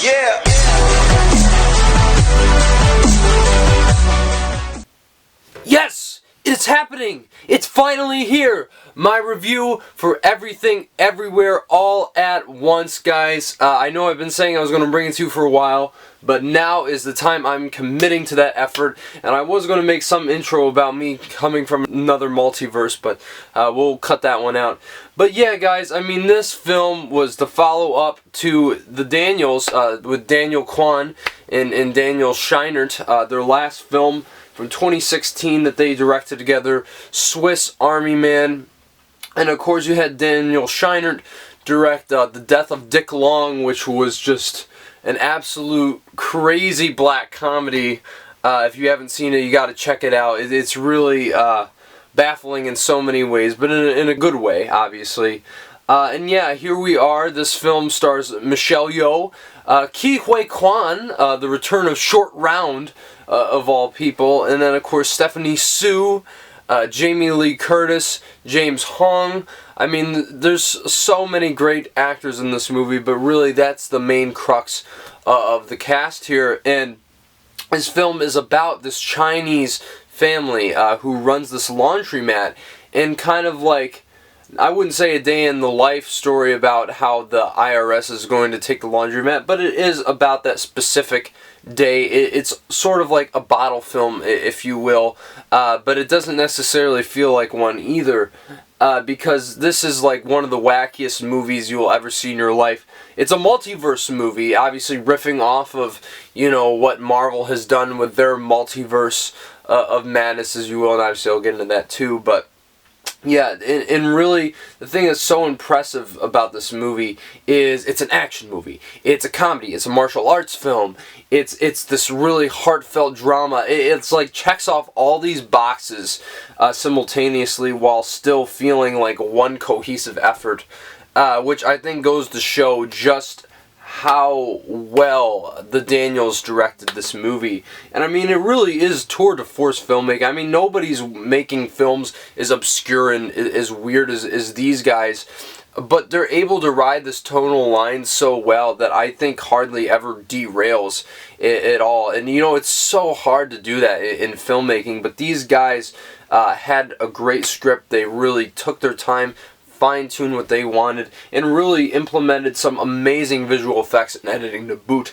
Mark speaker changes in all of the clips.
Speaker 1: Yeah.
Speaker 2: Yes! It's happening! It's finally here! My review for Everything, Everywhere, All at Once, guys. I know I've been saying I was going to bring it to you for a while, but now is the time I'm committing to that effort. And I was going to make some intro about me coming from another multiverse, but we'll cut that one out. But yeah, guys, I mean, this film was the follow-up to the Daniels, with Daniel Quan and Daniel Scheinert, their last film from 2016 that they directed together, Swiss Army Man. And of course you had Daniel Scheinert direct The Death of Dick Long, which was just an absolute crazy black comedy. If you haven't seen it, you gotta check it out. It's really baffling in so many ways, but in a good way, obviously. And yeah, here we are. This film stars Michelle Yeoh, Ke Huy Quan, the return of Short Round, of all people, and then of course Stephanie Sue, Jamie Lee Curtis, James Hong. I mean, there's so many great actors in this movie, but really that's the main crux of the cast here. And this film is about this Chinese family who runs this laundromat, and kind of like, I wouldn't say a day in the life story about how the IRS is going to take the laundromat, but it is about that specific day. It's sort of like a bottle film, if you will, but it doesn't necessarily feel like one either, because this is like one of the wackiest movies you will ever see in your life. It's a multiverse movie, obviously riffing off of, you know, what Marvel has done with their multiverse of madness, as you will, and obviously I'll get into that too, but yeah, and really, the thing that's so impressive about this movie is it's an action movie. It's a comedy. It's a martial arts film. It's this really heartfelt drama. It's like checks off all these boxes simultaneously while still feeling like one cohesive effort, which I think goes to show just how well the Daniels directed this movie. And I mean, it really is tour de force filmmaking. I mean, nobody's making films as obscure and as weird as these guys, but they're able to ride this tonal line so well that I think hardly ever derails at all. And you know, it's so hard to do that in filmmaking, but these guys had a great script. They really took their time, fine-tuned what they wanted, and really implemented some amazing visual effects and editing to boot.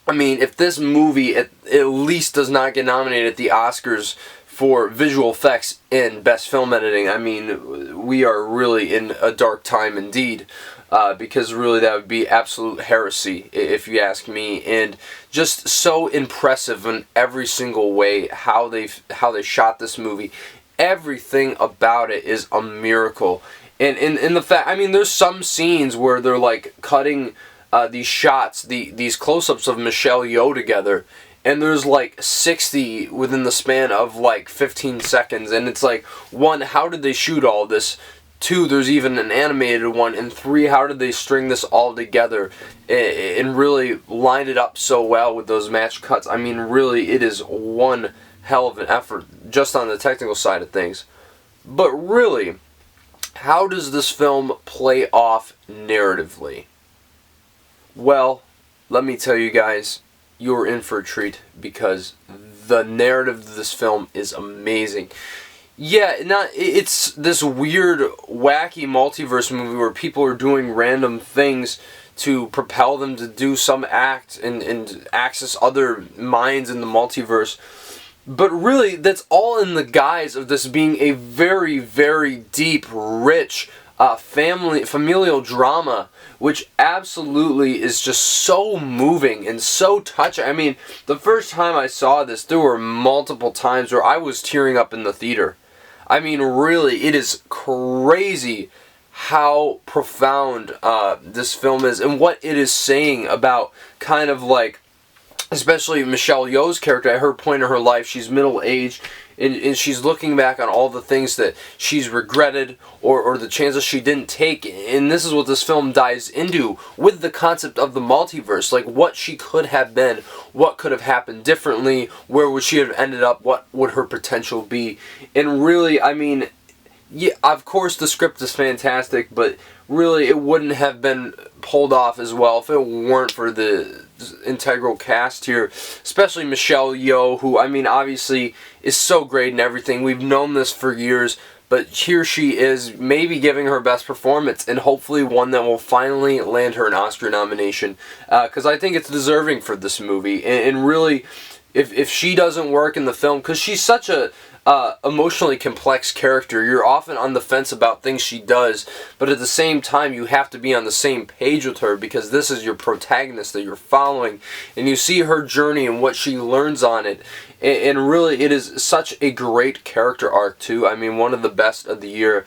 Speaker 2: I mean, if this movie at least does not get nominated at the Oscars for visual effects and best film editing, I mean, we are really in a dark time indeed, because really that would be absolute heresy if you ask me. And just so impressive in every single way how they shot this movie. Everything about it is a miracle. And in the fact, I mean, there's some scenes where they're like cutting these shots, these close-ups of Michelle Yeoh together, and there's like 60 within the span of like 15 seconds, and it's like, one, how did they shoot all this? Two, there's even an animated one, and three, how did they string this all together and really line it up so well with those match cuts? I mean, really, it is one hell of an effort just on the technical side of things. But really, how does this film play off narratively? Well, let me tell you guys, you're in for a treat, because the narrative of this film is amazing. Yeah, it's this weird, wacky multiverse movie where people are doing random things to propel them to do some act and access other minds in the multiverse. But really, that's all in the guise of this being a very, very deep, rich, familial drama, which absolutely is just so moving and so touching. I mean, the first time I saw this, there were multiple times where I was tearing up in the theater. I mean, really, it is crazy how profound this film is and what it is saying about kind of like, especially Michelle Yeoh's character. At her point in her life, she's middle-aged, and she's looking back on all the things that she's regretted or the chances she didn't take. And this is what this film dives into with the concept of the multiverse. Like, what she could have been, what could have happened differently, where would she have ended up, what would her potential be. And really, I mean, yeah, of course the script is fantastic, but really it wouldn't have been pulled off as well if it weren't for the integral cast here, especially Michelle Yeoh, who, I mean, obviously is so great and everything. We've known this for years, but here she is, maybe giving her best performance, and hopefully one that will finally land her an Oscar nomination, because I think it's deserving for this movie. And really, if she doesn't work in the film, because she's such a emotionally complex character, you're often on the fence about things she does, but at the same time you have to be on the same page with her, because this is your protagonist that you're following, and you see her journey and what she learns on it, and really it is such a great character arc too. I mean, one of the best of the year.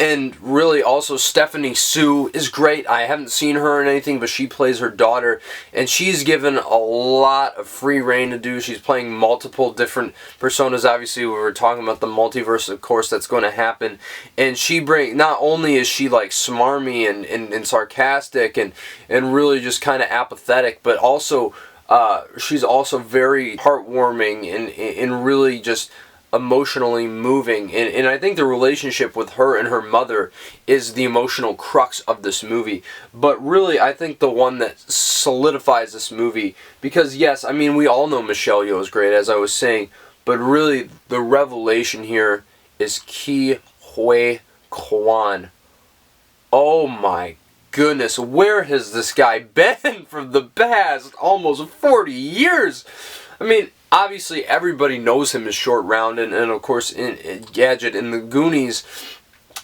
Speaker 2: And really also Stephanie Sue is great. I haven't seen her in anything, but she plays her daughter, and she's given a lot of free reign to do. She's playing multiple different personas. Obviously, we were talking about the multiverse, of course, that's going to happen. And she not only is she like smarmy and sarcastic and really just kind of apathetic, but also she's also very heartwarming and really just emotionally moving, and I think the relationship with her and her mother is the emotional crux of this movie. But really, I think the one that solidifies this movie, because yes, I mean, we all know Michelle Yeoh is great, as I was saying, but really the revelation here is Ke Huy Quan. Oh my goodness, where has this guy been for the past almost 40 years? I mean, obviously everybody knows him as Short Round and of course in Gadget in the Goonies.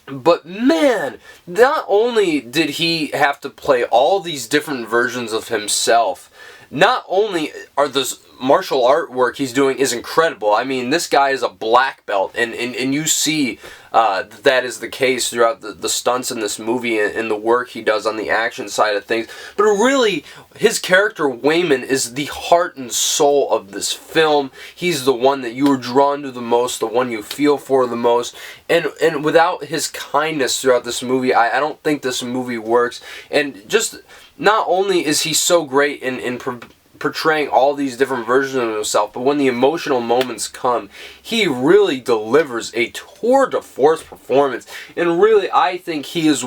Speaker 2: But man, not only did he have to play all these different versions of himself, not only are this martial art work he's doing is incredible. I mean, this guy is a black belt, and you see that is the case throughout the stunts in this movie and the work he does on the action side of things. But really, his character Wayman is the heart and soul of this film. He's the one that you are drawn to the most, the one you feel for the most, and without his kindness throughout this movie, I don't think this movie works. And just not only is he so great in portraying all these different versions of himself, but when the emotional moments come, he really delivers a tour de force performance, and really I think he is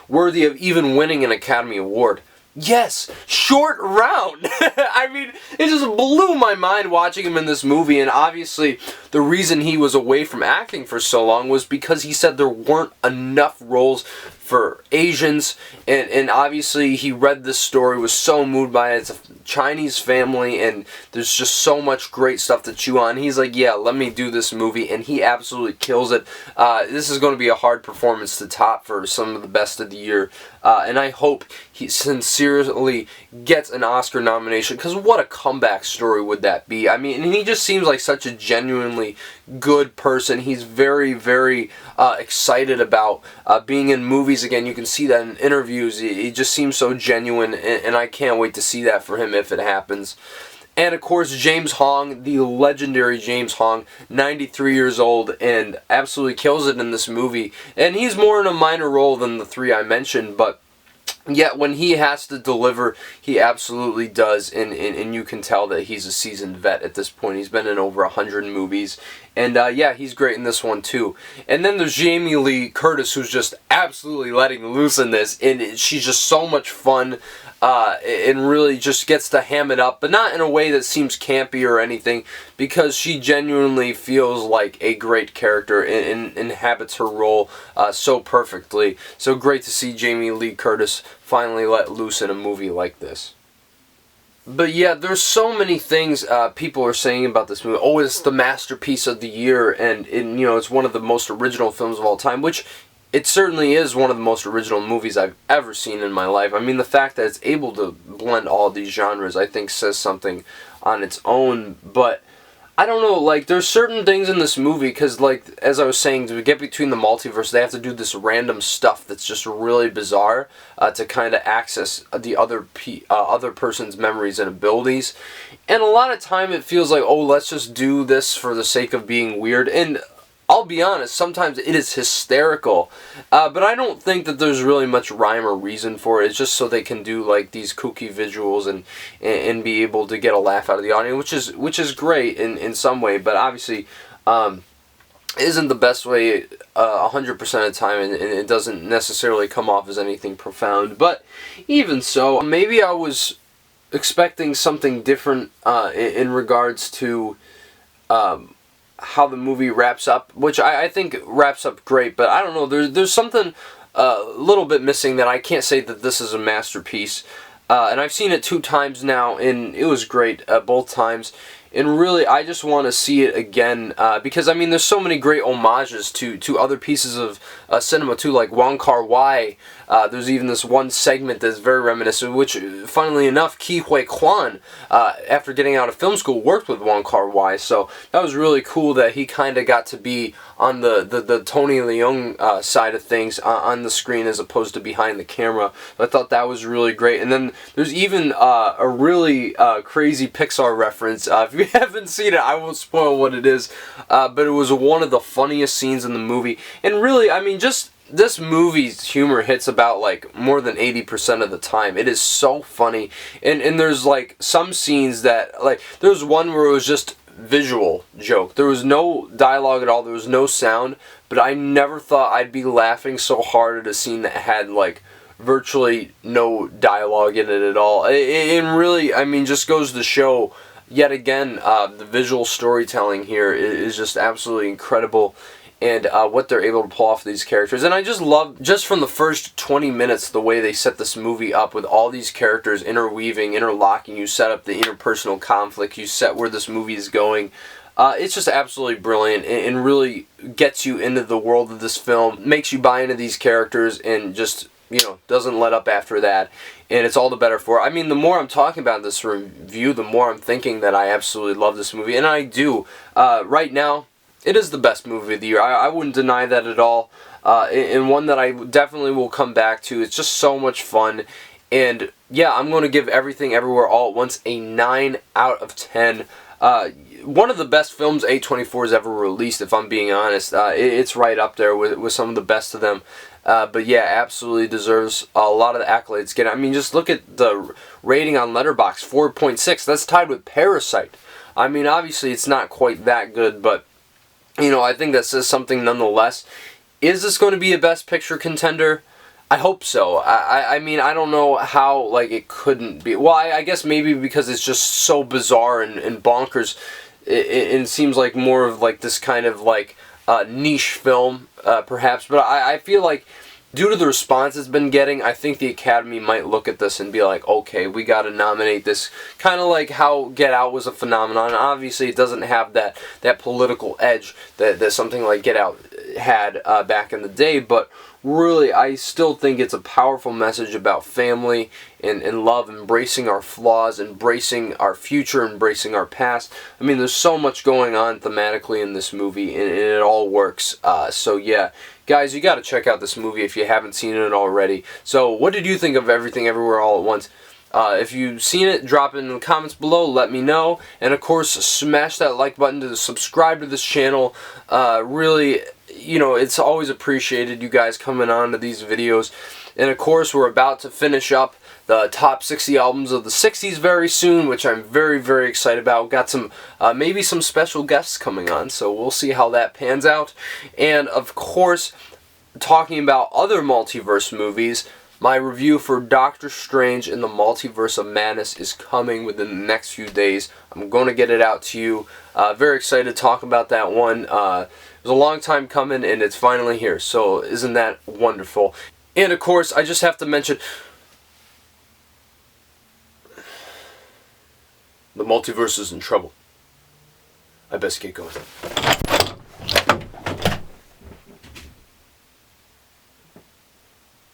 Speaker 2: worthy of even winning an Academy Award. Yes, Short Round! I mean, it just blew my mind watching him in this movie, and obviously the reason he was away from acting for so long was because he said there weren't enough roles for Asians, and obviously he read this story, was so moved by it. It's a Chinese family, and there's just so much great stuff to chew on. He's like, yeah, let me do this movie, and he absolutely kills it. This is going to be a hard performance to top for some of the best of the year, and I hope he sincerely gets an Oscar nomination, because what a comeback story would that be. I mean, and he just seems like such a genuinely good person. He's very, very excited about being in movies again. You can see that in interviews. He just seems so genuine, and I can't wait to see that for him if it happens. And of course, James Hong, the legendary James Hong, 93 years old, and absolutely kills it in this movie. And he's more in a minor role than the three I mentioned, but yet when he has to deliver, he absolutely does, and you can tell that he's a seasoned vet at this point. He's been in over 100 movies, and yeah, he's great in this one too. And then there's Jamie Lee Curtis, who's just absolutely letting loose in this, and she's just so much fun, and really just gets to ham it up, but not in a way that seems campy or anything, because she genuinely feels like a great character and inhabits her role so perfectly. So great to see Jamie Lee Curtis finally let loose in a movie like this. But yeah, there's so many things people are saying about this movie. Oh, it's the masterpiece of the year, and you know, it's one of the most original films of all time, which it certainly is one of the most original movies I've ever seen in my life. I mean, the fact that it's able to blend all these genres, I think, says something on its own. But I don't know, like, there's certain things in this movie, because, like, as I was saying, to get between the multiverse, they have to do this random stuff that's just really bizarre to kind of access the other person's memories and abilities. And a lot of time it feels like, oh, let's just do this for the sake of being weird. And I'll be honest, sometimes it is hysterical, but I don't think that there's really much rhyme or reason for it. It's just so they can do like these kooky visuals and be able to get a laugh out of the audience, which is great in some way. But obviously, isn't the best way 100% of the time, and it doesn't necessarily come off as anything profound. But even so, maybe I was expecting something different in regards to how the movie wraps up, which I think wraps up great, but I don't know, there's something a little bit missing that I can't say that this is a masterpiece. And I've seen it 2 times now, and it was great both times. And really, I just want to see it again, because, I mean, there's so many great homages to other pieces of cinema, too, like Wong Kar-wai. There's even this one segment that's very reminiscent, which, funnily enough, Quan, after getting out of film school, worked with Wong Kar-wai, so that was really cool that he kind of got to be on the Tony Leung side of things on the screen as opposed to behind the camera. I thought that was really great. And then there's even a really crazy Pixar reference. If you haven't seen it, I won't spoil what it is, but it was one of the funniest scenes in the movie. And really, I mean, just this movie's humor hits about like more than 80% of the time. It is so funny, and there's like some scenes that, like, there's one where it was just visual joke. There was no dialogue at all. There was no sound, but I never thought I'd be laughing so hard at a scene that had like virtually no dialogue in it at all. And really, I mean, just goes to show yet again the visual storytelling here is just absolutely incredible, and what they're able to pull off these characters. And I just love, just from the first 20 minutes, the way they set this movie up with all these characters interweaving, interlocking. You set up the interpersonal conflict, you set where this movie is going. It's just absolutely brilliant, and really gets you into the world of this film, makes you buy into these characters, and just, you know, doesn't let up after that. And it's all the better for it. I mean, the more I'm talking about this review, the more I'm thinking that I absolutely love this movie, and I do. Right now, it is the best movie of the year. I wouldn't deny that at all. And one that I definitely will come back to. It's just so much fun. And yeah, I'm going to give Everything Everywhere All at Once a 9 out of 10. One of the best films A24 has ever released, if I'm being honest. It's right up there with some of the best of them. But yeah, absolutely deserves a lot of the accolades. I mean, just look at the rating on Letterboxd, 4.6. That's tied with Parasite. I mean, obviously it's not quite that good, but you know, I think that says something nonetheless. Is this going to be a Best Picture contender? I hope so. I mean, I don't know how, like, it couldn't be. Well, I guess maybe because it's just so bizarre and bonkers. It seems like more of, like, this kind of, like, niche film, perhaps. But I feel like, due to the response it's been getting, I think the Academy might look at this and be like, okay, we got to nominate this. Kind of like how Get Out was a phenomenon. Obviously, it doesn't have that political edge that something like Get Out had back in the day, but really, I still think it's a powerful message about family and love, embracing our flaws, embracing our future, embracing our past. I mean, there's so much going on thematically in this movie, and it all works. So yeah, guys, you got to check out this movie if you haven't seen it already. So what did you think of Everything Everywhere All at Once? If you've seen it, drop it in the comments below, let me know. And of course, smash that like button to subscribe to this channel. Really, you know, it's always appreciated, you guys coming on to these videos. And of course, we're about to finish up the top 60 albums of the 60s very soon, which I'm very, very excited about. We've got some, maybe some special guests coming on, so we'll see how that pans out. And of course, talking about other multiverse movies, my review for Doctor Strange in the Multiverse of Madness is coming within the next few days. I'm going to get it out to you. Very excited to talk about that one. It was a long time coming, and it's finally here. So isn't that wonderful? And of course, I just have to mention, the multiverse is in trouble. I best get going.